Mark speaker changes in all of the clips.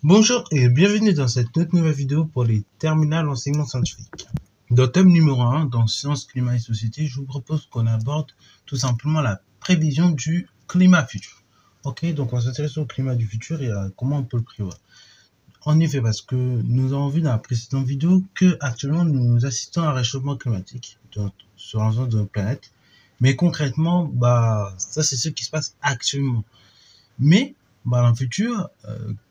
Speaker 1: Bonjour et bienvenue dans cette toute nouvelle vidéo pour les terminales enseignement scientifique. Dans le thème numéro 1, dans Sciences, Climat et Société, je vous propose qu'on aborde tout simplement la prévision du climat futur. Ok, donc on va s'intéresser au climat du futur et à comment on peut le prévoir. En effet, parce que nous avons vu dans la précédente vidéo que actuellement nous assistons à un réchauffement climatique sur l'ensemble de notre planète. Mais concrètement, ça c'est ce qui se passe actuellement. Mais dans le futur,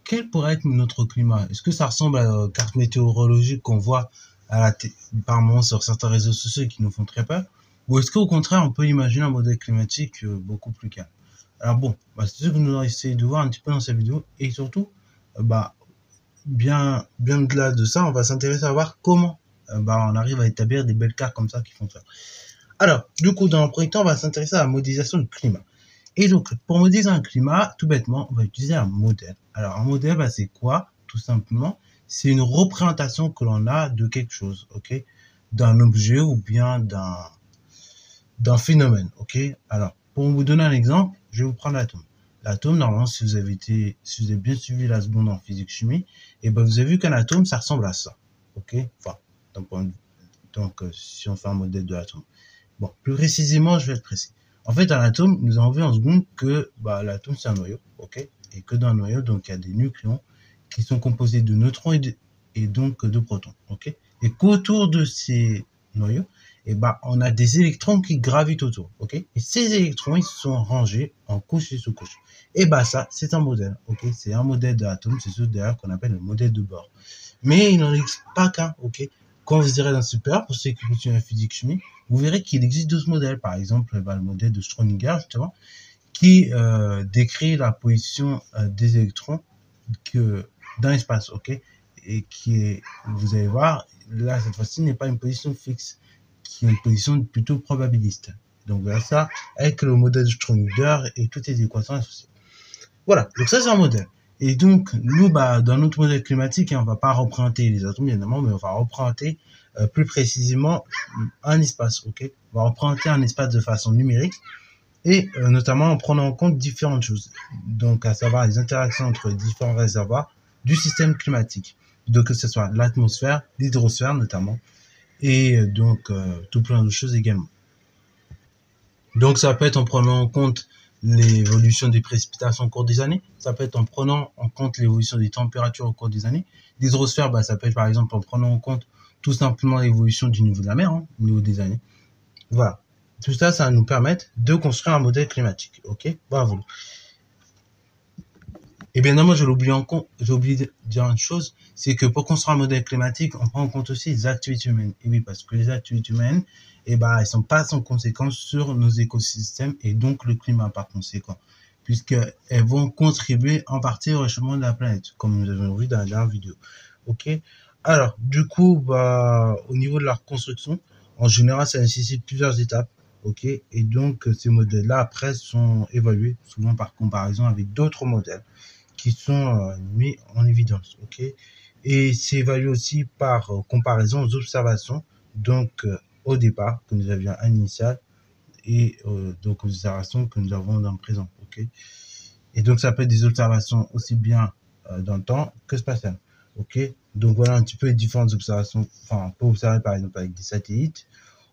Speaker 1: quel pourrait être notre climat? Est-ce que ça ressemble à la carte météorologique qu'on voit par moment sur certains réseaux sociaux qui nous font très peur? Ou est-ce qu'au contraire, on peut imaginer un modèle climatique beaucoup plus calme? Alors bon, c'est ce que nous allons essayer de voir un petit peu dans cette vidéo. Et surtout, bah, bien au-delà de ça, on va s'intéresser à voir comment on arrive à établir des belles cartes comme ça qui font ça. Alors, du coup, dans le premier temps, on va s'intéresser à la modélisation du climat. Et donc, pour modéliser un climat, tout bêtement, on va utiliser un modèle. Alors, un modèle, c'est quoi? Tout simplement, c'est une représentation que l'on a de quelque chose, ok? D'un objet ou bien d'un phénomène, ok? Alors, pour vous donner un exemple, je vais vous prendre l'atome. L'atome, normalement, si vous avez bien suivi la seconde en physique-chimie, vous avez vu qu'un atome, ça ressemble à ça, ok? Enfin, si on fait un modèle de l'atome. Bon, plus précisément, je vais être précis. En fait, un atome, nous avons vu en seconde que l'atome, c'est un noyau, ok? Et que dans un noyau, donc, il y a des nucléons qui sont composés de neutrons et donc de protons, ok? Et qu'autour de ces noyaux, on a des électrons qui gravitent autour, ok? Et ces électrons, ils sont rangés en couches et sous-couches. Et ça, c'est un modèle, ok? C'est un modèle de l'atome, c'est ce d'ailleurs qu'on appelle le modèle de Bohr. Mais il n'en existe pas qu'un, ok? Quand vous irez dans le super, pour ceux qui continuent la physique chimie, vous verrez qu'il existe d'autres modèles. Par exemple, le modèle de Schrödinger, justement, qui décrit la position des électrons dans l'espace, ok? Et vous allez voir, là, cette fois-ci, n'est pas une position fixe, qui est une position plutôt probabiliste. Donc voilà ça, avec le modèle de Schrödinger et toutes les équations associées. Voilà, donc ça c'est un modèle. Et donc, nous, dans notre modèle climatique, on va pas représenter les atomes, évidemment, mais on va représenter plus précisément un espace, ok? On va représenter un espace de façon numérique et notamment en prenant en compte différentes choses. Donc, à savoir les interactions entre différents réservoirs du système climatique. Donc, que ce soit l'atmosphère, l'hydrosphère notamment, et donc tout plein de choses également. Donc, ça peut être en prenant en compte l'évolution des précipitations au cours des années. Ça peut être en prenant en compte l'évolution des températures au cours des années. L'hydrosphère, ça peut être par exemple en prenant en compte tout simplement l'évolution du niveau de la mer, au niveau des années. Voilà. Tout ça, ça va nous permettre de construire un modèle climatique. Ok? Bravo. Et bien évidemment, j'ai oublié de dire une chose, c'est que pour construire un modèle climatique, on prend en compte aussi les activités humaines. Et oui, parce que les activités humaines, elles sont pas sans conséquence sur nos écosystèmes et donc le climat par conséquent, puisqu'elles vont contribuer en partie au réchauffement de la planète, comme nous avons vu dans la dernière vidéo. Ok? Alors, du coup, au niveau de leur construction, en général, ça nécessite plusieurs étapes. Ok? Et donc, ces modèles-là, après, sont évalués souvent par comparaison avec d'autres modèles qui sont mis en évidence, ok? Et c'est évalué aussi par comparaison aux observations, donc au départ, que nous avions à l'initial, et donc aux observations que nous avons dans le présent, ok? Et donc ça peut être des observations aussi bien dans le temps que spatiales, ok? Donc voilà un petit peu les différentes observations, enfin, on peut observer par exemple avec des satellites,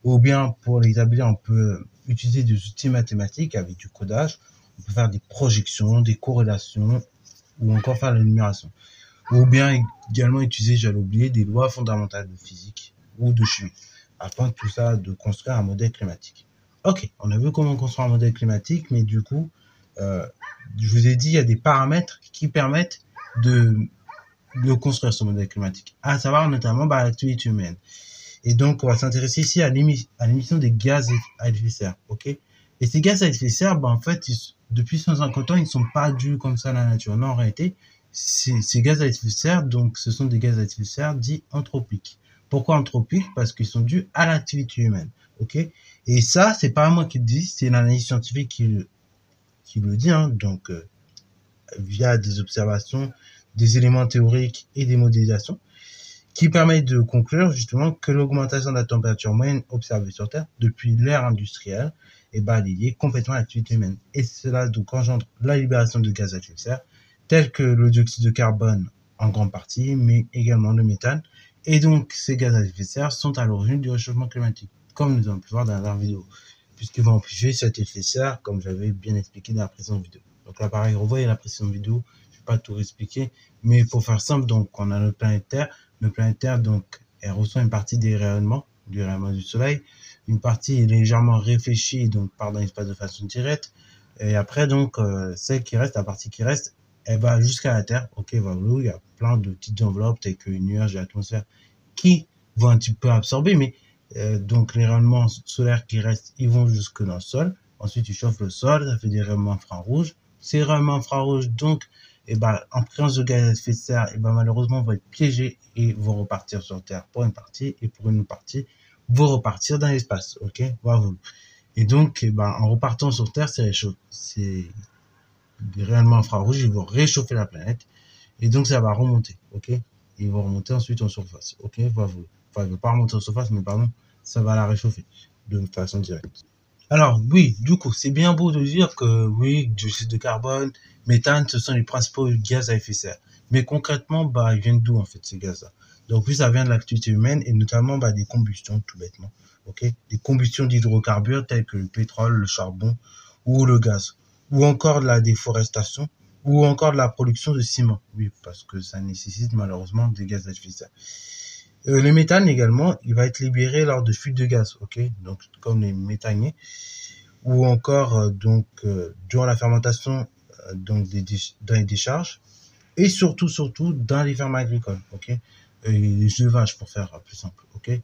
Speaker 1: ou bien pour les établir, on peut utiliser des outils mathématiques avec du codage, on peut faire des projections, des corrélations, ou encore faire la numération. Ou bien également utiliser, j'allais oublier, des lois fondamentales de physique ou de chimie, afin tout ça de construire un modèle climatique. Ok, on a vu comment construire un modèle climatique, mais du coup, je vous ai dit, il y a des paramètres qui permettent de construire ce modèle climatique, à savoir notamment l'activité humaine. Et donc, on va s'intéresser ici à l'émission des gaz à effet de serre, ok? Et ces gaz à effet de serre, en fait, depuis 150 ans, ils ne sont pas dus comme ça à la nature. Non, en réalité, ces gaz à effet de serre, donc, ce sont des gaz à effet de serre dits anthropiques. Pourquoi anthropiques? Parce qu'ils sont dus à l'activité humaine, ok? Et ça, c'est pas moi qui le dis, c'est l'analyse scientifique qui le dit, donc, via des observations, des éléments théoriques et des modélisations, qui permet de conclure justement que l'augmentation de la température moyenne observée sur Terre depuis l'ère industrielle est liée complètement à l'activité humaine. Et cela donc engendre la libération de gaz à effet de serre, tels que le dioxyde de carbone en grande partie, mais également le méthane. Et donc, ces gaz à effet de serre sont à l'origine du réchauffement climatique, comme nous avons pu voir dans la dernière vidéo, puisqu'ils vont amplifier cet effet de serre, comme j'avais bien expliqué dans la précédente vidéo. Donc là, pareil, revoyez la précédente vidéo, je ne vais pas tout expliquer, mais pour faire simple, donc, on a notre planète Terre. Notre planète Terre, donc, elle reçoit une partie des rayonnements, du rayonnement du Soleil. Une partie est légèrement réfléchie, donc, part dans l'espace de façon directe. Et après, donc, celle qui reste, la partie qui reste, elle va jusqu'à la Terre. Ok, voilà, il y a plein de petites enveloppes, telles que les nuages et l'atmosphère, qui vont un petit peu absorber, mais donc les rayonnements solaires qui restent, ils vont jusque dans le sol. Ensuite, ils chauffent le sol, ça fait des rayonnements infrarouges. Ces rayonnements infrarouges, donc, en présence de gaz à effet de serre, malheureusement, vont être piégés et vont repartir sur Terre pour une partie, et pour une partie, vont repartir dans l'espace. Ok, voilà. Et donc, en repartant sur Terre, c'est des rayonnements infrarouges, ils vont réchauffer la planète, et donc ça va remonter. Ok, ils vont remonter ensuite en surface. Ok, voilà. Enfin, il ne va pas remonter en surface, mais pardon, ça va la réchauffer de façon directe. Alors oui, du coup, c'est bien beau de dire que oui, dioxyde de carbone, méthane, ce sont les principaux gaz à effet de serre. Mais concrètement, ils viennent d'où en fait ces gaz-là? Donc oui, ça vient de l'activité humaine et notamment des combustions, tout bêtement. Ok, des combustions d'hydrocarbures tels que le pétrole, le charbon ou le gaz, ou encore de la déforestation, ou encore de la production de ciment. Oui, parce que ça nécessite malheureusement des gaz à effet de serre. Le méthane également, il va être libéré lors de fuites de gaz, ok, donc comme les méthaniers, ou encore durant la fermentation donc dans les décharges, et surtout dans les fermes agricoles, ok, et les élevages pour faire plus simple, ok.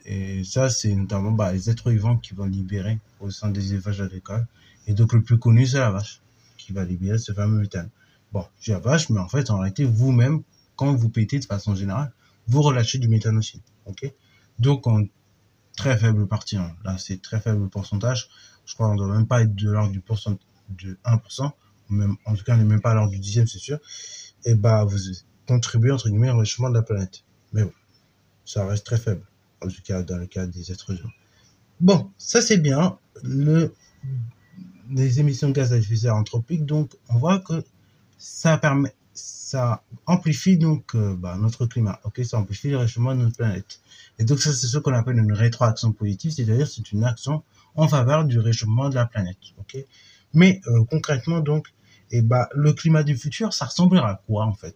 Speaker 1: Et ça, c'est notamment les êtres vivants qui vont libérer au sein des élevages agricoles. Et donc le plus connu, c'est la vache qui va libérer ce fameux méthane. Bon, je dis la vache, mais en fait, en réalité, vous-même, quand vous pétez de façon générale, vous relâchez du méthane aussi, ok. Donc en très faible partie, hein. Là c'est très faible pourcentage, je crois qu'on ne doit même pas être de l'ordre de 1%, même, en tout cas on n'est même pas à l'ordre du dixième, c'est sûr, et vous contribuez entre guillemets au réchauffement de la planète. Mais bon, ça reste très faible, en tout cas dans le cas des êtres humains. Bon, ça c'est bien, les émissions de gaz à effet de serre anthropiques, donc on voit que ça amplifie donc notre climat, ok, ça amplifie le réchauffement de notre planète. Et donc ça, c'est ce qu'on appelle une rétroaction positive, c'est-à-dire c'est une action en faveur du réchauffement de la planète, ok. Mais concrètement donc, le climat du futur, ça ressemblera à quoi en fait?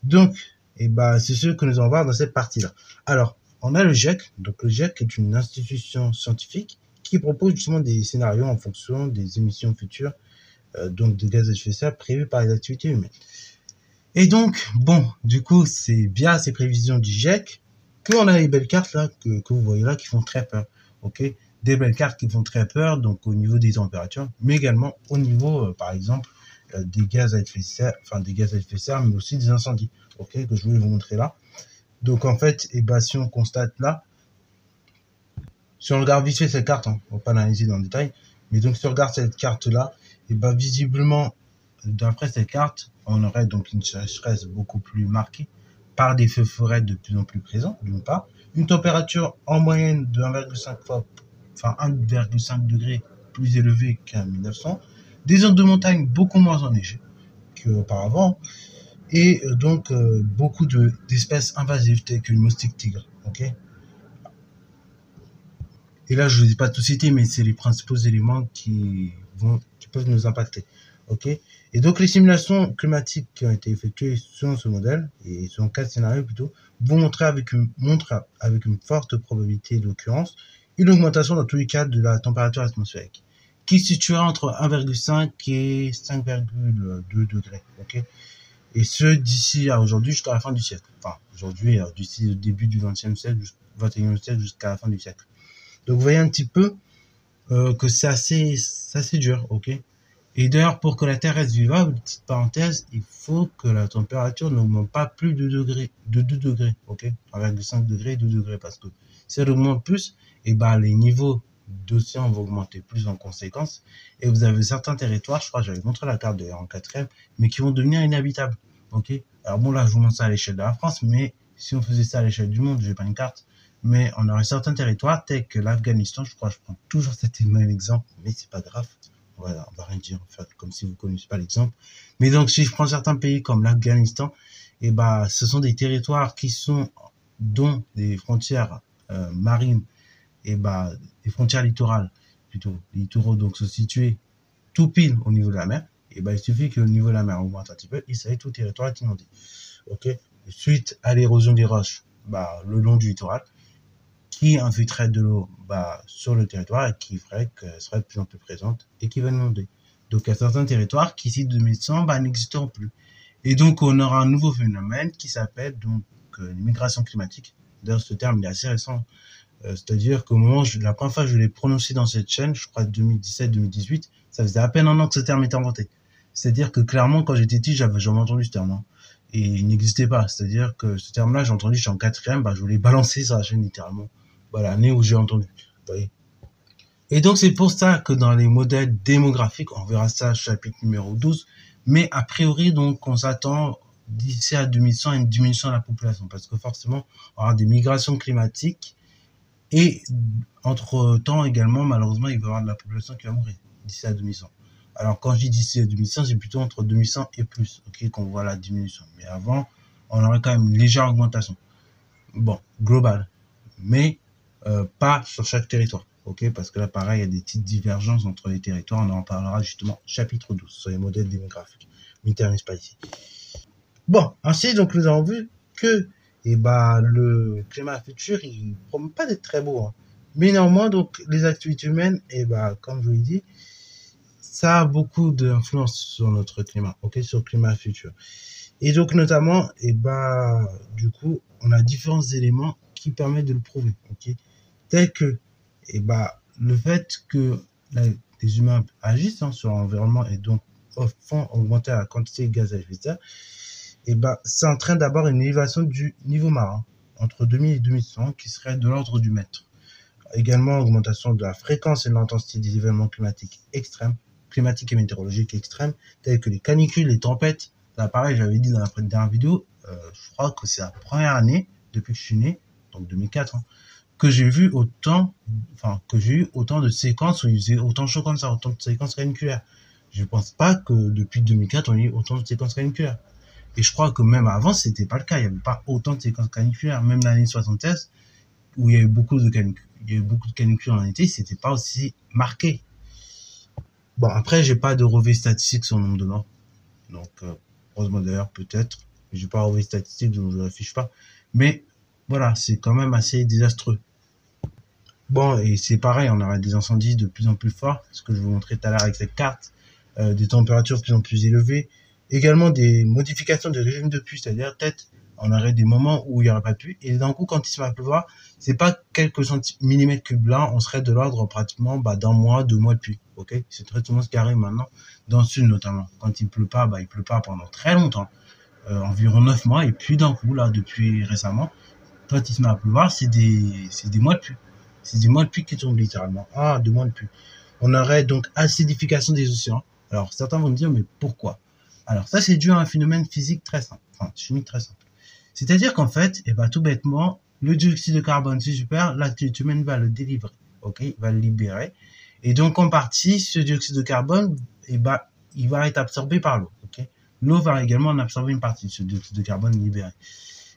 Speaker 1: Donc, c'est ce que nous allons voir dans cette partie-là. Alors, on a le GIEC, donc le GIEC est une institution scientifique qui propose justement des scénarios en fonction des émissions futures donc de gaz à effet de serre prévues par les activités humaines. Et donc, bon, du coup, c'est via ces prévisions du GIEC qu'on a les belles cartes là que vous voyez là qui font très peur, ok, des belles cartes qui font très peur, donc au niveau des températures, mais également au niveau, par exemple, des gaz à effet de serre, mais aussi des incendies, ok, que je voulais vous montrer là. Donc en fait, si on constate là, si on regarde vite fait cette carte, on va pas l'analyser dans le détail, mais donc si on regarde cette carte là, visiblement, d'après cette carte, on aurait donc une sécheresse beaucoup plus marquée par des feux forêts de plus en plus présents, d'une part, une température en moyenne de 1,5 degrés plus élevée qu'en 1900, des zones de montagne beaucoup moins enneigées qu'auparavant, et donc beaucoup d'espèces invasives telles que le moustique tigre, ok. Et là, je ne vous ai pas tout cité, mais c'est les principaux éléments qui peuvent nous impacter. Ok. Et donc, les simulations climatiques qui ont été effectuées selon ce modèle, et selon 4 scénarios plutôt, vont montrer avec une forte probabilité d'occurrence une augmentation dans tous les cas de la température atmosphérique, qui se situera entre 1,5 et 5,2 degrés. Ok. Et ce, d'ici à aujourd'hui jusqu'à la fin du siècle. Enfin, aujourd'hui, d'ici le début du 20e siècle, 21e siècle jusqu'à la fin du siècle. Donc vous voyez un petit peu que c'est assez dur, ok. Et d'ailleurs, pour que la Terre reste vivable, petite parenthèse, il faut que la température n'augmente pas plus de 2 degrés, ok, 1,5 degrés, 2 degrés, parce que si elle augmente plus, les niveaux d'océan vont augmenter plus en conséquence, et vous avez certains territoires, je crois que j'avais montré la carte d'ailleurs en 4e, mais qui vont devenir inhabitables, ok. Alors bon, là je vous montre ça à l'échelle de la France, mais si on faisait ça à l'échelle du monde, j'ai pas une carte, mais on aurait certains territoires tels que l'Afghanistan, je crois, je prends toujours cet même exemple, mais c'est pas grave, voilà, on va rien dire, en fait, comme si vous connaissiez pas l'exemple. Mais donc, si je prends certains pays comme l'Afghanistan, et bah, ce sont des territoires qui sont, dont des frontières marines, et bah, des frontières littorales, plutôt, les littoraux, donc, se situer tout pile au niveau de la mer, et bah, il suffit que le niveau de la mer augmente un petit peu, et ça y est, tout territoire est inondé. Ok? Suite à l'érosion des roches, bah, le long du littoral, qui infiltrerait de l'eau bah, sur le territoire et qui ferait qu'elle serait de plus en plus présente et qui va inonder. Donc, il y a certains territoires qui, d'ici 2100, bah, n'existeront plus. Et donc, on aura un nouveau phénomène qui s'appelle donc l'immigration climatique. D'ailleurs, ce terme il est assez récent. C'est-à-dire qu'au moment où la première fois que je l'ai prononcé dans cette chaîne, je crois 2017-2018, ça faisait à peine un an que ce terme était inventé. C'est-à-dire que clairement, quand j'étais petit, j'avais jamais entendu ce terme. Hein. Et il n'existait pas. C'est-à-dire que ce terme-là, j'ai entendu, j'étais en quatrième, bah, je voulais balancer sur la chaîne littéralement. Voilà, l'année où j'ai entendu. Vous voyez. Et donc, c'est pour ça que dans les modèles démographiques, on verra ça chapitre numéro 12, mais a priori, donc, on s'attend d'ici à 2100 à une diminution de la population, parce que forcément, on aura des migrations climatiques, et entre-temps également, malheureusement, il va y avoir de la population qui va mourir d'ici à 2100. Alors, quand je dis d'ici à 2100, c'est plutôt entre 2100 et plus, ok, qu'on voit la diminution. Mais avant, on aurait quand même une légère augmentation. Bon, globale. Mais pas sur chaque territoire. Ok, parce que là, pareil, il y a des petites divergences entre les territoires. On en parlera justement chapitre 12 sur les modèles démographiques. Mais termine pas ici. Bon, ainsi, donc, nous avons vu que bah, le climat futur, il ne promet pas d'être très beau. Hein. Mais néanmoins, donc, les activités humaines, bah, comme je vous l'ai dit, ça a beaucoup d'influence sur notre climat, ok, sur le climat futur. Et donc, notamment, bah, du coup, on a différents éléments qui permettent de le prouver, ok, tel que bah, le fait que les humains agissent hein, sur l'environnement et donc font augmenter la quantité de gaz à effet de serre, bah, ça entraîne d'abord une élévation du niveau marin entre 2000 et 2100 qui serait de l'ordre du mètre. Également, augmentation de la fréquence et de l'intensité des événements climatiques extrêmes, climatiques et météorologiques extrêmes, tels que les canicules, les tempêtes. Là, pareil, j'avais dit dans la dernière vidéo, je crois que c'est la première année depuis que je suis né, donc 2004, hein, que j'ai vu autant, que j'ai eu autant de séquences où il faisait autant chaud comme ça, autant de séquences caniculaires. Je pense pas que depuis 2004, on ait eu autant de séquences caniculaires. Et je crois que même avant, c'était pas le cas. Il n'y avait pas autant de séquences caniculaires. Même l'année 76, où il y avait beaucoup de canicules en été, c'était pas aussi marqué. Bon, après, j'ai pas de relevé statistique sur le nombre de morts. Donc, heureusement d'ailleurs, peut-être. J'ai pas relevé statistique, donc je l'affiche pas. Mais, voilà, c'est quand même assez désastreux. Bon, et c'est pareil, on aura des incendies de plus en plus forts, ce que je vous montrais tout à l'heure avec cette carte, des températures de plus en plus élevées, également des modifications de régime de pluie, c'est-à-dire peut-être on aurait des moments où il n'y aurait pas de pluie, et d'un coup, quand il se met à pleuvoir, c'est pas quelques millimètres cubes là, on serait de l'ordre pratiquement d'un mois, 2 mois de pluie, ok? C'est très souvent ce qui arrive maintenant, dans le sud notamment. Quand il pleut pas pendant très longtemps, environ 9 mois, et puis d'un coup, là, depuis récemment, quand il se met à pleuvoir, c'est des mois de pluie. C'est des mois de pluie qui tombent littéralement. Ah, 2 mois de pluie. On aurait donc acidification des océans. Alors, certains vont me dire, mais pourquoi? Alors, ça, c'est dû à un phénomène physique très simple, chimique très simple. C'est-à-dire qu'en fait, tout bêtement, le dioxyde de carbone, c'est super, l'activité humaine va le délivrer, ok? Il va le libérer. Et donc, en partie, ce dioxyde de carbone, il va être absorbé par l'eau, ok? L'eau va également en absorber une partie de ce dioxyde de carbone libéré.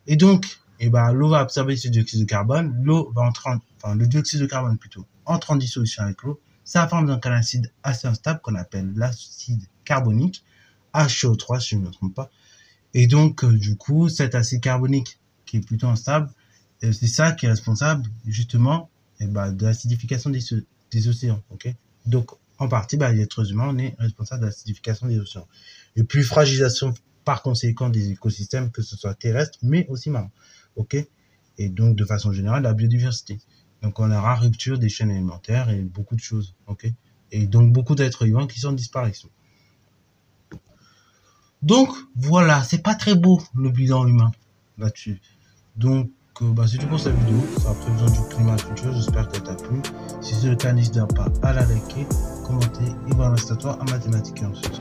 Speaker 1: Et donc, l'eau va absorber ce dioxyde de carbone, le dioxyde de carbone plutôt, entre en dissolution avec l'eau, ça forme donc un acide assez instable qu'on appelle l'acide carbonique, HCO3 si je ne me trompe pas. Et donc, du coup, cet acide carbonique qui est plutôt instable, c'est ça qui est responsable justement de l'acidification des océans. Okay, donc, en partie, les êtres humains, on est responsable de l'acidification des océans. Et puis, fragilisation par conséquent des écosystèmes, que ce soit terrestres, mais aussi marins. Okay, et donc, de façon générale, la biodiversité. Donc, on aura rupture des chaînes alimentaires et beaucoup de choses. Okay, et donc, beaucoup d'êtres vivants qui sont en disparition. Donc, voilà, c'est pas très beau, le bilan humain, là-dessus. Donc, c'est tout pour cette vidéo. Ça a prévision du climat futur. J'espère qu'elle t'a plu. Si c'est le cas, n'hésite pas à la liker, commenter et bon reste à toi en mathématiques et en sciences.